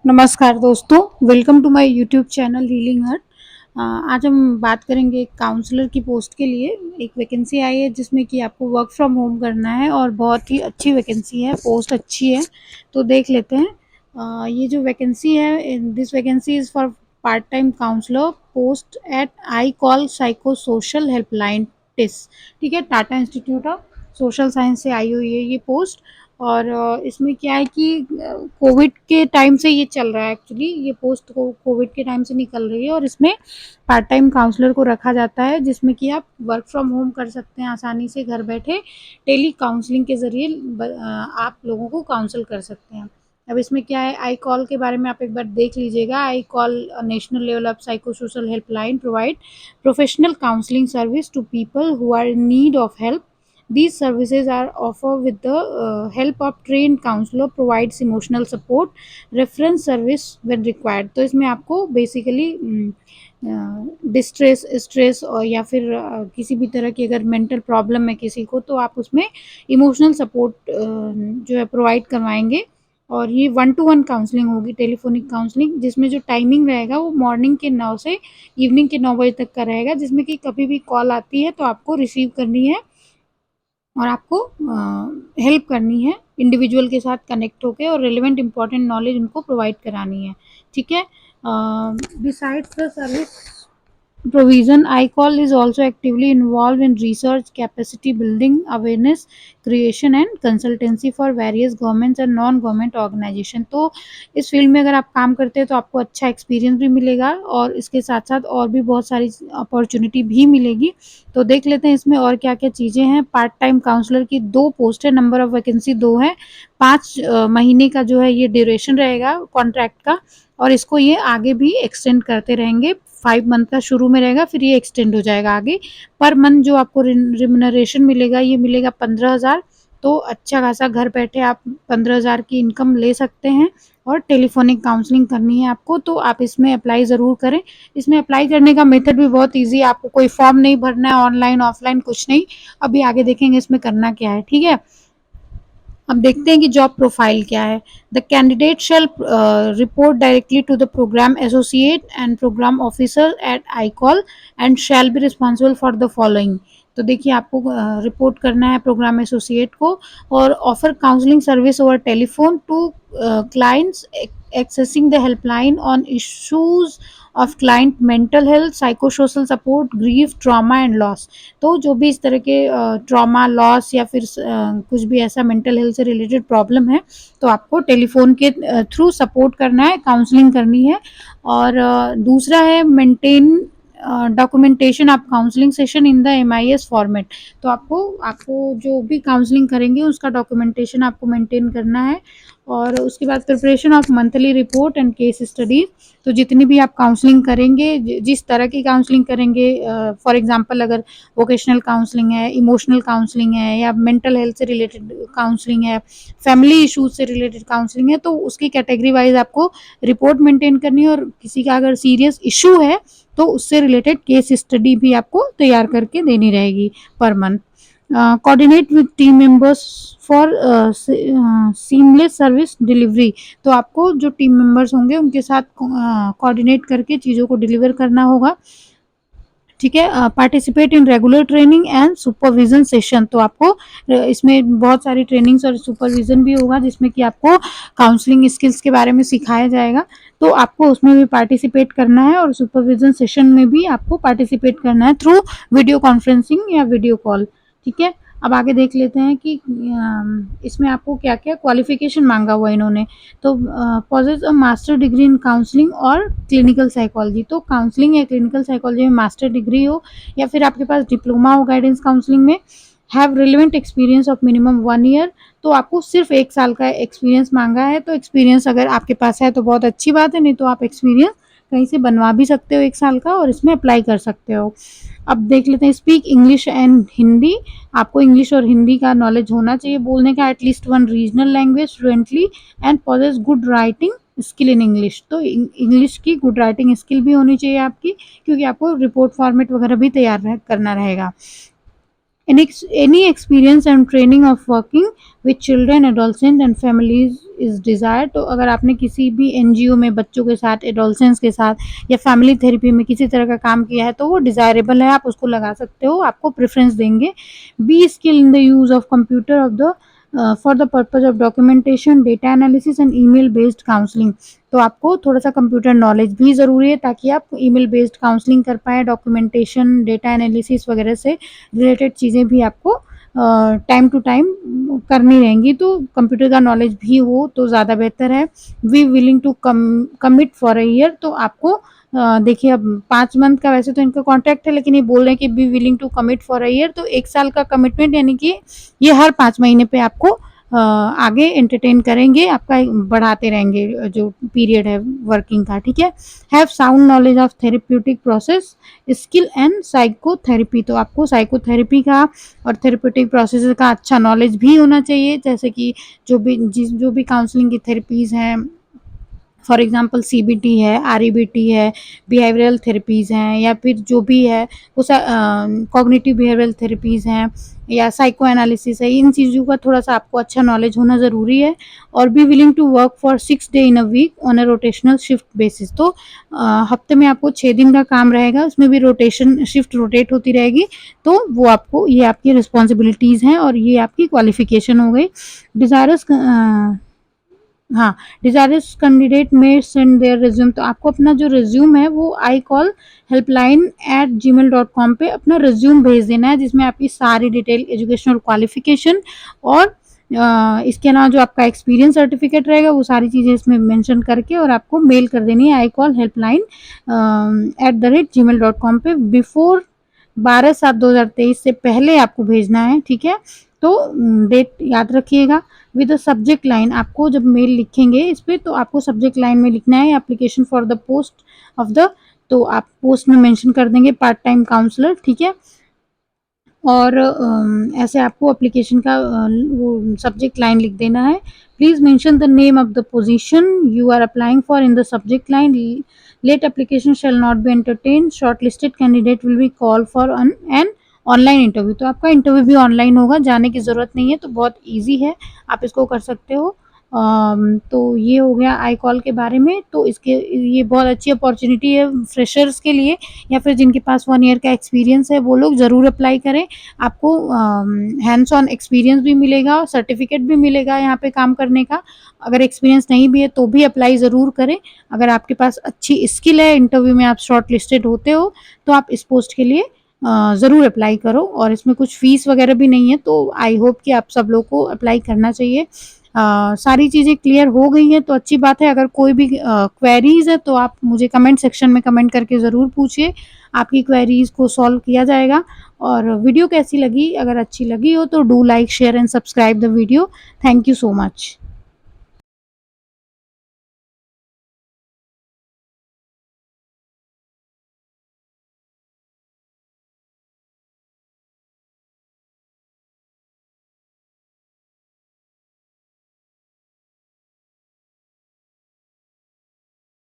नमस्कार दोस्तों, welcome to my YouTube channel healing heart. आज हम बात करेंगे एक काउंसलर की पोस्ट के लिए। एक वैकेंसी आई है जिसमें कि आपको वर्क फ्रॉम होम करना है और बहुत ही अच्छी वैकेंसी है, पोस्ट अच्छी है। तो देख लेते हैं। ये जो वैकेंसी है, this vacancy is for part time counsellor post at iCall psycho social helpline TISS. ठीक है, Tata institute of social science से आई हुई है ये पोस्ट। और इसमें क्या है कि कोविड के टाइम से ये चल रहा है। एक्चुअली ये पोस्ट को कोविड के टाइम से निकल रही है और इसमें पार्ट टाइम काउंसलर को रखा जाता है, जिसमें कि आप वर्क फ्रॉम होम कर सकते हैं आसानी से घर बैठे। टेली काउंसलिंग के ज़रिए आप लोगों को काउंसल कर सकते हैं। अब इसमें क्या है, आई कॉल के बारे में आप एक बार देख लीजिएगा। ICall national level of psycho social helpline provide professional counselling service to people who are in need of help. These services are offered with the help of trained counselor, provides emotional support, reference service when required. तो इसमें आपको basically distress stress और या फिर किसी भी तरह की अगर मेंटल प्रॉब्लम है किसी को, तो आप उसमें इमोशनल सपोर्ट जो है प्रोवाइड करवाएंगे। और ये 1-to-1 काउंसलिंग होगी, टेलीफोनिक काउंसलिंग, जिसमें जो टाइमिंग रहेगा वो मॉर्निंग के 9 से इवनिंग के 9 बजे तक का रहेगा, जिसमें कि कभी भी कॉल आती है तो आपको रिसीव करनी है और आपको हेल्प करनी है इंडिविजुअल के साथ कनेक्ट होके, और रिलेवेंट इंपॉर्टेंट नॉलेज उनको प्रोवाइड करानी है। ठीक है। Besides the service provision, iCall is also actively involved in research, capacity building, awareness creation and consultancy for various governments and non-government organization. तो इस फील्ड में अगर आप काम करते हैं तो आपको अच्छा एक्सपीरियंस भी मिलेगा और इसके साथ साथ और भी बहुत सारी अपॉर्चुनिटी भी मिलेगी। तो देख लेते हैं इसमें और क्या क्या चीज़ें हैं। पार्ट टाइम काउंसलर की 2 पोस्ट है, नंबर ऑफ वैकेंसी 2 है। 5 महीने का जो है ये ड्यूरेशन रहेगा कॉन्ट्रैक्ट का, और इसको ये आगे भी एक्सटेंड करते रहेंगे। 5 मंथ का शुरू में रहेगा, फिर ये एक्सटेंड हो जाएगा आगे। पर मंथ जो आपको रिम्यूनरेशन मिलेगा ये मिलेगा 15,000। तो अच्छा खासा घर बैठे आप 15,000 की इनकम ले सकते हैं। और टेलीफोनिक काउंसलिंग करनी है आपको, तो आप इसमें अप्लाई ज़रूर करें। इसमें अप्लाई करने का मेथड भी बहुत ईजी है, आपको कोई फॉर्म नहीं भरना है, ऑनलाइन ऑफलाइन कुछ नहीं। अभी आगे देखेंगे इसमें करना क्या है। ठीक है, अब देखते हैं कि जॉब प्रोफाइल क्या है। The candidate shall report directly to the programme associate and programme officer at iCall and shall be responsible for the following. तो देखिए आपको रिपोर्ट करना है प्रोग्राम एसोसिएट को, और offer counselling service over telephone to clients accessing the helpline on issues of client mental health, psychosocial support, grief, trauma and loss. तो जो भी इस तरह के ट्रॉमा, लॉस या फिर कुछ भी ऐसा मेंटल हेल्थ से रिलेटेड प्रॉब्लम है, तो आपको टेलीफोन के थ्रू सपोर्ट करना है, काउंसलिंग करनी है। और दूसरा है maintain documentation of counselling session in the MIS format. तो आपको जो भी काउंसलिंग करेंगे उसका डॉक्यूमेंटेशन आपको मेंटेन करना है। और उसके बाद preparation of monthly report and case studies. तो जितनी भी आप काउंसलिंग करेंगे, जिस तरह की काउंसलिंग करेंगे, फॉर एग्जांपल अगर वोकेशनल काउंसलिंग है, इमोशनल काउंसलिंग है, या मेंटल हेल्थ से रिलेटेड काउंसलिंग है, फैमिली इश्यूज से रिलेटेड काउंसलिंग है, तो उसकी कैटेगरी वाइज आपको रिपोर्ट मेंटेन करनी है। और किसी का अगर सीरियस इशू है तो उससे रिलेटेड केस स्टडी भी आपको तैयार करके देनी रहेगी per month. Coordinate with team members for seamless service delivery. तो आपको जो टीम मेंबर्स होंगे उनके साथ कोऑर्डिनेट करके चीज़ों को डिलीवर करना होगा। ठीक है। Participate in regular training and supervision session. तो आपको इसमें बहुत सारी ट्रेनिंग्स और सुपरविजन भी होगा, जिसमें कि आपको काउंसलिंग स्किल्स के बारे में सिखाया जाएगा। तो आपको उसमें भी पार्टिसिपेट करना है, और सुपरविजन सेशन में भी आपको पार्टिसिपेट करना है थ्रू वीडियो कॉन्फ्रेंसिंग या वीडियो कॉल। ठीक है। अब आगे देख लेते हैं कि इसमें आपको क्या क्या क्वालिफिकेशन मांगा हुआ इन्होंने। तो possess a master degree in counselling और क्लिनिकल साइकोलॉजी। तो काउंसलिंग या क्लिनिकल साइकोलॉजी में मास्टर डिग्री हो, या फिर आपके पास डिप्लोमा हो गाइडेंस काउंसलिंग में। Have relevant experience of minimum 1 year. तो आपको सिर्फ 1 साल का एक्सपीरियंस मांगा है। तो एक्सपीरियंस अगर आपके पास है तो बहुत अच्छी बात है, नहीं तो आप एक्सपीरियंस कहीं से बनवा भी सकते हो 1 साल का, और इसमें अप्लाई कर सकते हो। अब देख लेते हैं स्पीक इंग्लिश एंड हिंदी। आपको इंग्लिश और हिंदी का नॉलेज होना चाहिए, बोलने का at least 1 regional language fluently, and possess good writing skill in English. तो इंग्लिश की गुड राइटिंग स्किल भी होनी चाहिए आपकी, क्योंकि आपको रिपोर्ट फॉर्मेट वगैरह भी तैयार करना रहेगा। Any experience and training of working with children, adolescents and families is desired. तो अगर आपने किसी भी एनजीओ में बच्चों के साथ, एडोलसेंट्स के साथ या फैमिली थेरेपी में किसी तरह का काम किया है तो वो डिज़ायरेबल है, आप उसको लगा सकते हो, आपको प्रेफ़रेंस देंगे। Be skill in the use of computer of the for the purpose of documentation, data analysis and email based counselling. तो आपको थोड़ा-सा कंप्यूटर नॉलेज भी ज़रूरी है ताकि आप ईमेल बेस्ड काउंसलिंग कर पाएँ, डॉक्यूमेंटेशन, डेटा एनालिसिस वगैरह से रिलेटेड चीज़ें भी आपको टाइम टू टाइम करनी रहेंगी। तो कंप्यूटर का नॉलेज भी हो तो ज़्यादा बेहतर है। We willing to commit for a year. तो आपको देखिए अब 5 मंथ का वैसे तो इनका कॉन्ट्रैक्ट है, लेकिन ये बोल रहे हैं कि be willing to commit for a year. तो 1 साल का कमिटमेंट, यानी कि ये हर 5 महीने पे आपको आगे एंटरटेन करेंगे, आपका बढ़ाते रहेंगे जो पीरियड है वर्किंग का, ठीक है। Have sound knowledge of therapeutic process, skill and psychotherapy. तो आपको साइकोथेरेपी का और थेरेप्यूटिक प्रोसेस का अच्छा नॉलेज भी होना चाहिए, जैसे कि जो भी काउंसलिंग की थेरेपीज़ हैं, फॉर एग्जांपल सीबीटी है, आरईबीटी है, बिहेवियरल थेरेपीज़ हैं, या फिर जो भी है वो कॉग्निटिव बिहेवियरल थेरेपीज़ हैं या साइको एनालिसिस है। इन चीज़ों का थोड़ा-सा आपको अच्छा नॉलेज होना ज़रूरी है। और be willing to work for 6 day in a week on a rotational shift basis. तो हफ्ते में आपको 6 दिन का काम रहेगा, उसमें भी रोटेशन शिफ्ट रोटेट होती रहेगी। तो वो आपको, ये आपकी रिस्पॉन्सिबिलिटीज़ हैं और ये आपकी क्वालिफ़िकेशन हो गई। डिज़ायरस हाँ, डिज़ायरस कैंडिडेट में सेंड देयर रिज्यूम। तो आपको अपना जो रिज्यूम है वो आई कॉल helpline@gmail.com पे अपना रिज्यूम भेज देना है, जिसमें आपकी सारी डिटेल, एजुकेशनल क्वालिफिकेशन और इसके अलावा जो आपका एक्सपीरियंस सर्टिफिकेट रहेगा वो सारी चीज़ें इसमें मेंशन करके और आपको मेल कर देनी है iCallHelpline@gmail.com पे बिफोर 12/7/2023 से पहले आपको भेजना है, ठीक है। तो डेट याद रखिएगा। विद सब्जेक्ट लाइन, आपको जब मेल लिखेंगे इस पे तो आपको सब्जेक्ट लाइन में लिखना है application for the post of the. तो आप पोस्ट में मेंशन कर देंगे पार्ट टाइम काउंसलर, ठीक है। और ऐसे आपको एप्लीकेशन का वो सब्जेक्ट लाइन लिख देना है। Please mention the name of the position you are applying for in the subject line. Late application shall not be entertain, shortlisted candidate will be call for an online interview. तो आपका interview भी online होगा, जाने की ज़रूरत नहीं है, तो बहुत ईजी है, आप इसको कर सकते हो। तो ये हो गया आई कॉल के बारे में। तो इसके ये बहुत अच्छी अपॉर्चुनिटी है फ्रेशर्स के लिए, या फिर जिनके पास 1 ईयर का एक्सपीरियंस है वो लोग ज़रूर अप्लाई करें। आपको हैंड्स ऑन एक्सपीरियंस भी मिलेगा और सर्टिफिकेट भी मिलेगा यहाँ पे काम करने का। अगर एक्सपीरियंस नहीं भी है तो भी अप्लाई ज़रूर करें। अगर आपके पास अच्छी स्किल है, इंटरव्यू में आप शॉर्ट लिस्टेड होते हो, तो आप इस पोस्ट के लिए ज़रूर अप्लाई करो। और इसमें कुछ फ़ीस वगैरह भी नहीं है, तो आई होप कि आप सब लोग को अप्लाई करना चाहिए। सारी चीज़ें क्लियर हो गई हैं तो अच्छी बात है। अगर कोई भी क्वेरीज़ है तो आप मुझे कमेंट सेक्शन में कमेंट करके ज़रूर पूछिए, आपकी क्वेरीज़ को सॉल्व किया जाएगा। और वीडियो कैसी लगी? अगर अच्छी लगी हो तो do like, share and subscribe the video. Thank you so much.